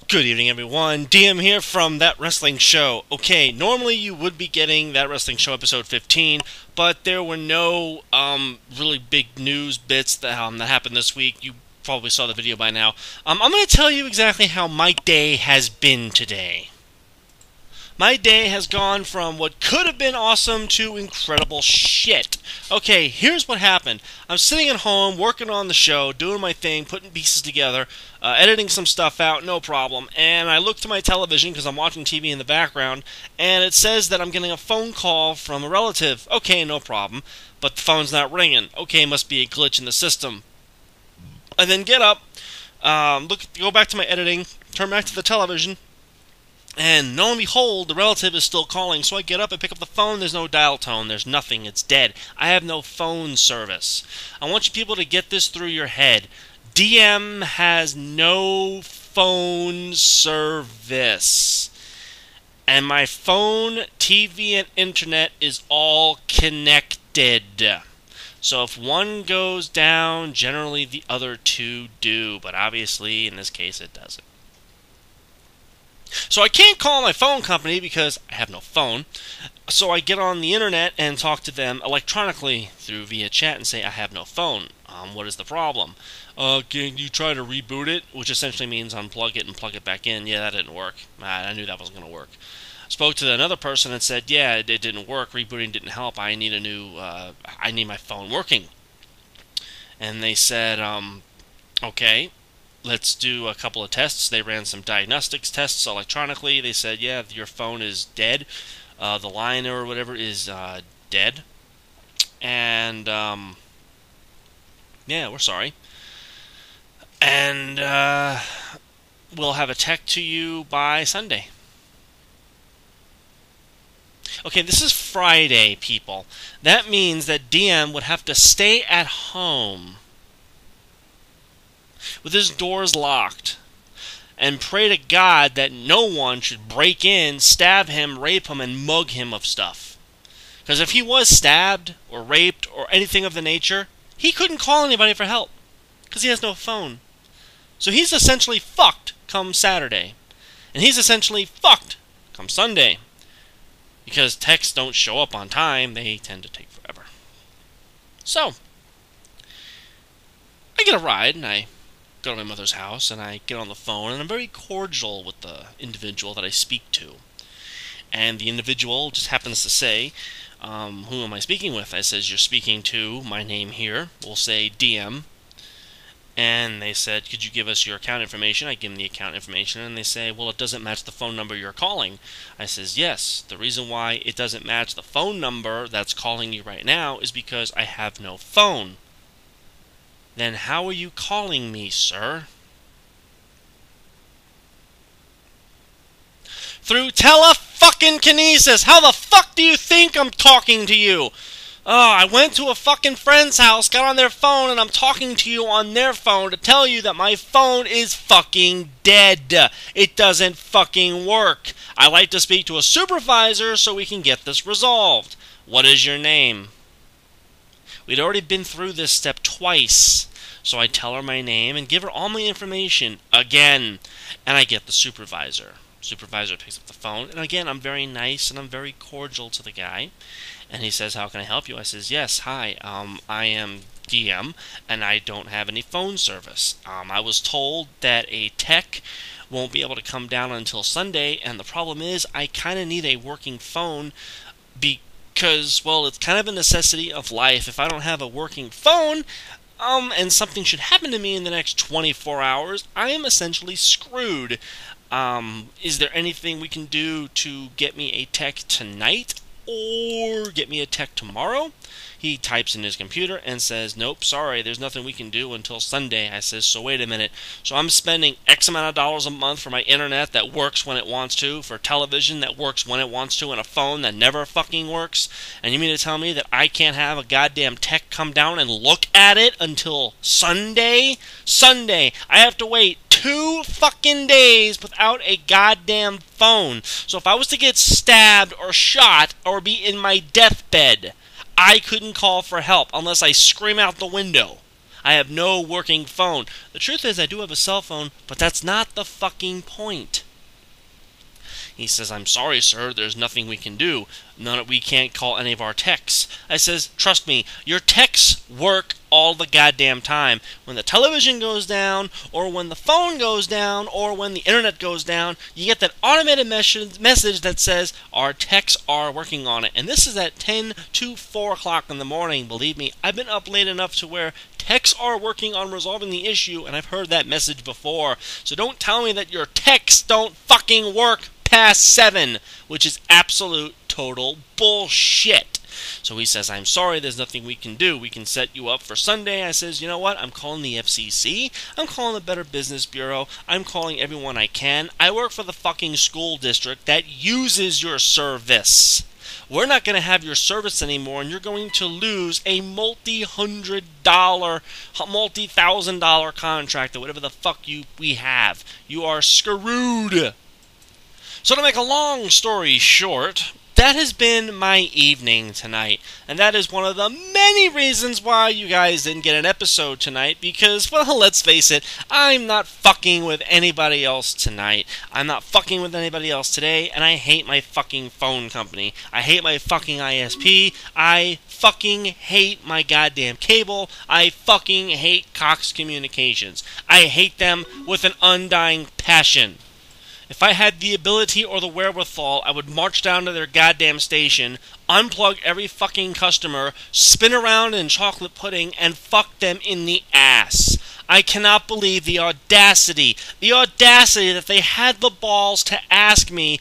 Good evening, everyone. DM here from That Wrestling Show. Okay, normally you would be getting That Wrestling Show episode 15, but there were no really big news bits that happened this week. You probably saw the video by now. I'm going to tell you exactly how my day has been today. My day has gone from what could have been awesome to incredible shit. Okay, here's what happened. I'm sitting at home, working on the show, doing my thing, putting pieces together, editing some stuff out, no problem. And I look to my television, because I'm watching TV in the background, and it says that I'm getting a phone call from a relative. Okay, no problem. But the phone's not ringing. Okay, must be a glitch in the system. I then get up, go back to my editing, turn back to the television, and lo and behold, the relative is still calling. So I get up, I pick up the phone, there's no dial tone, there's nothing, it's dead. I have no phone service. I want you people to get this through your head. DM has no phone service. And my phone, TV, and internet is all connected. So if one goes down, generally the other two do. But obviously, in this case, it doesn't. So I can't call my phone company because I have no phone. So I get on the internet and talk to them electronically via chat and say, I have no phone. What is the problem? Can you try to reboot it? Which essentially means unplug it and plug it back in. Yeah, that didn't work. I knew that wasn't going to work. Spoke to another person and said, yeah, it didn't work. Rebooting didn't help. I need I need my phone working. And they said, okay. Let's do a couple of tests. They ran some diagnostics tests electronically. They said, yeah, your phone is dead. The line or whatever is dead. And, yeah, we're sorry. And we'll have a tech to you by Sunday. Okay, this is Friday, people. That means that DM would have to stay at home with his doors locked, and pray to God that no one should break in, stab him, rape him, and mug him of stuff. Because if he was stabbed, or raped, or anything of the nature, he couldn't call anybody for help, because he has no phone. So he's essentially fucked come Saturday. And he's essentially fucked come Sunday. Because texts don't show up on time, they tend to take forever. So, I get a ride, and I go to my mother's house, and I get on the phone, and I'm very cordial with the individual that I speak to. And the individual just happens to say, who am I speaking with? I says, you're speaking to my name here. We'll say DM. And they said, could you give us your account information? I give them the account information, and they say, well, it doesn't match the phone number you're calling. I says, yes. The reason why it doesn't match the phone number that's calling you right now is because I have no phone. Then how are you calling me, sir? Through tele-fucking-kinesis. How the fuck do you think I'm talking to you? Oh, I went to a fucking friend's house, got on their phone, and I'm talking to you on their phone to tell you that my phone is fucking dead. It doesn't fucking work. I like to speak to a supervisor so we can get this resolved. What is your name? We'd already been through this step twice. So I tell her my name and give her all my information again. And I get the supervisor. Supervisor picks up the phone. And again, I'm very nice and I'm very cordial to the guy. And he says, how can I help you? I says, yes, hi, I am DM and I don't have any phone service. I was told that a tech won't be able to come down until Sunday. And the problem is I kind of need a working phone because, well, it's kind of a necessity of life. If I don't have a working phone, and something should happen to me in the next 24 hours, I am essentially screwed. Is there anything we can do to get me a tech tonight? Or get me a tech tomorrow? He types in his computer and says, nope, sorry, there's nothing we can do until Sunday. I says, so wait a minute. So I'm spending X amount of dollars a month for my internet that works when it wants to, for television that works when it wants to, and a phone that never fucking works? And you mean to tell me that I can't have a goddamn tech come down and look at it until Sunday? Sunday. I have to wait 2 fucking days without a goddamn phone. So if I was to get stabbed or shot or be in my deathbed, I couldn't call for help unless I scream out the window. I have no working phone. The truth is I do have a cell phone, but that's not the fucking point. He says, I'm sorry, sir, there's nothing we can do. We can't call any of our techs. I says, trust me, your techs work all the goddamn time. When the television goes down, or when the phone goes down, or when the internet goes down, you get that automated message that says, our techs are working on it. And this is at 10 to 4 o'clock in the morning. Believe me, I've been up late enough to where techs are working on resolving the issue, and I've heard that message before. So don't tell me that your techs don't fucking work past 7, which is absolute total bullshit. So he says, I'm sorry, there's nothing we can do. We can set you up for Sunday. I says, you know what? I'm calling the FCC. I'm calling the Better Business Bureau. I'm calling everyone I can. I work for the fucking school district that uses your service. We're not going to have your service anymore, and you're going to lose a multi-$100, multi-$1,000 contract or whatever the fuck we have. You are screwed. So to make a long story short, that has been my evening tonight, and that is one of the many reasons why you guys didn't get an episode tonight, because, well, let's face it, I'm not fucking with anybody else tonight. I'm not fucking with anybody else today, and I hate my fucking phone company. I hate my fucking ISP. I fucking hate my goddamn cable. I fucking hate Cox Communications. I hate them with an undying passion. If I had the ability or the wherewithal, I would march down to their goddamn station, unplug every fucking customer, spin around in chocolate pudding, and fuck them in the ass. I cannot believe the audacity that they had the balls to ask me,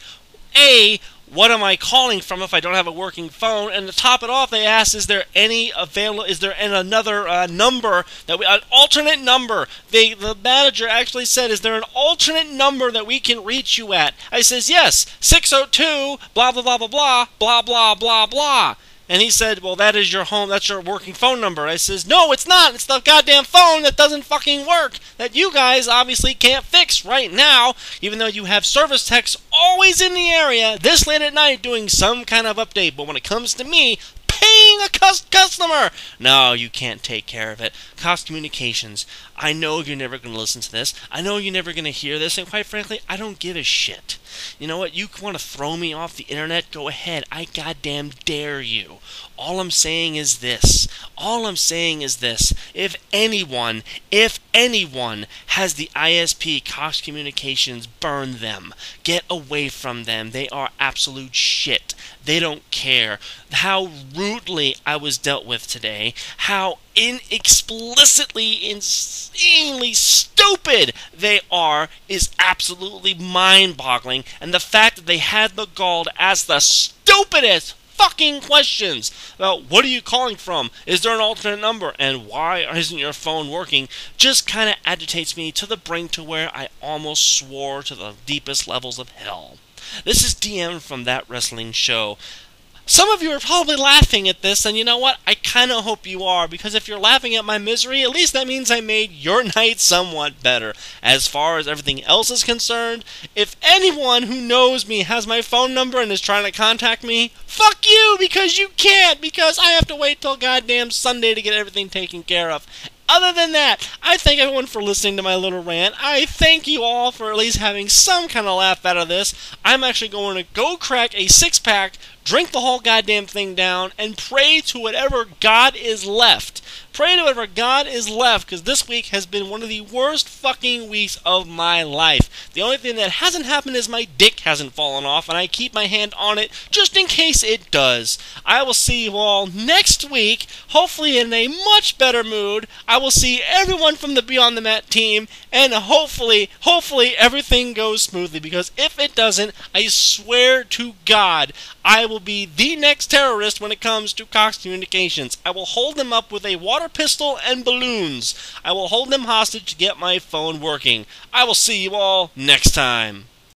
A, what am I calling from if I don't have a working phone? And to top it off, they asked, is there another number, an alternate number? The manager actually said, is there an alternate number that we can reach you at? I says, yes, 602, blah, blah, blah, blah, blah, blah, blah, blah, blah. And he said, well, that is your home, that's your working phone number. I says, no, it's not. It's the goddamn phone that doesn't fucking work, that you guys obviously can't fix right now, even though you have service techs always in the area this late at night doing some kind of update. But when it comes to me paying a customer, no, you can't take care of it. Cox Communications, I know you're never going to listen to this. I know you're never going to hear this, and quite frankly, I don't give a shit. You know what? You want to throw me off the internet? Go ahead. I goddamn dare you. All I'm saying is this. If anyone has the ISP Cox Communications, burn them. Get away from them. They are absolute shit. They don't care. How rudely I was dealt with today. How explicitly, insanely stupid they are is absolutely mind-boggling. And the fact that they had the gall to ask the stupidest fucking questions about what are you calling from, is there an alternate number, and why isn't your phone working, just kind of agitates me to the brink to where I almost swore to the deepest levels of hell. This is DM from That Wrestling Show. Some of you are probably laughing at this, and you know what? I kind of hope you are, because if you're laughing at my misery, at least that means I made your night somewhat better. As far as everything else is concerned, if anyone who knows me has my phone number and is trying to contact me, fuck you, because you can't, because I have to wait till goddamn Sunday to get everything taken care of. Other than that, I thank everyone for listening to my little rant. I thank you all for at least having some kind of laugh out of this. I'm actually going to go crack a 6-pack, drink the whole goddamn thing down, and pray to whatever God is left. Pray to whatever God is left, because this week has been one of the worst fucking weeks of my life. The only thing that hasn't happened is my dick hasn't fallen off, and I keep my hand on it just in case it does. I will see you all next week, hopefully in a much better mood. I will see everyone from the Beyond the Mat team, and hopefully everything goes smoothly, because if it doesn't, I swear to God, I will be the next terrorist when it comes to Cox Communications. I will hold them up with a water pistol and balloons. I will hold them hostage to get my phone working. I will see you all next time.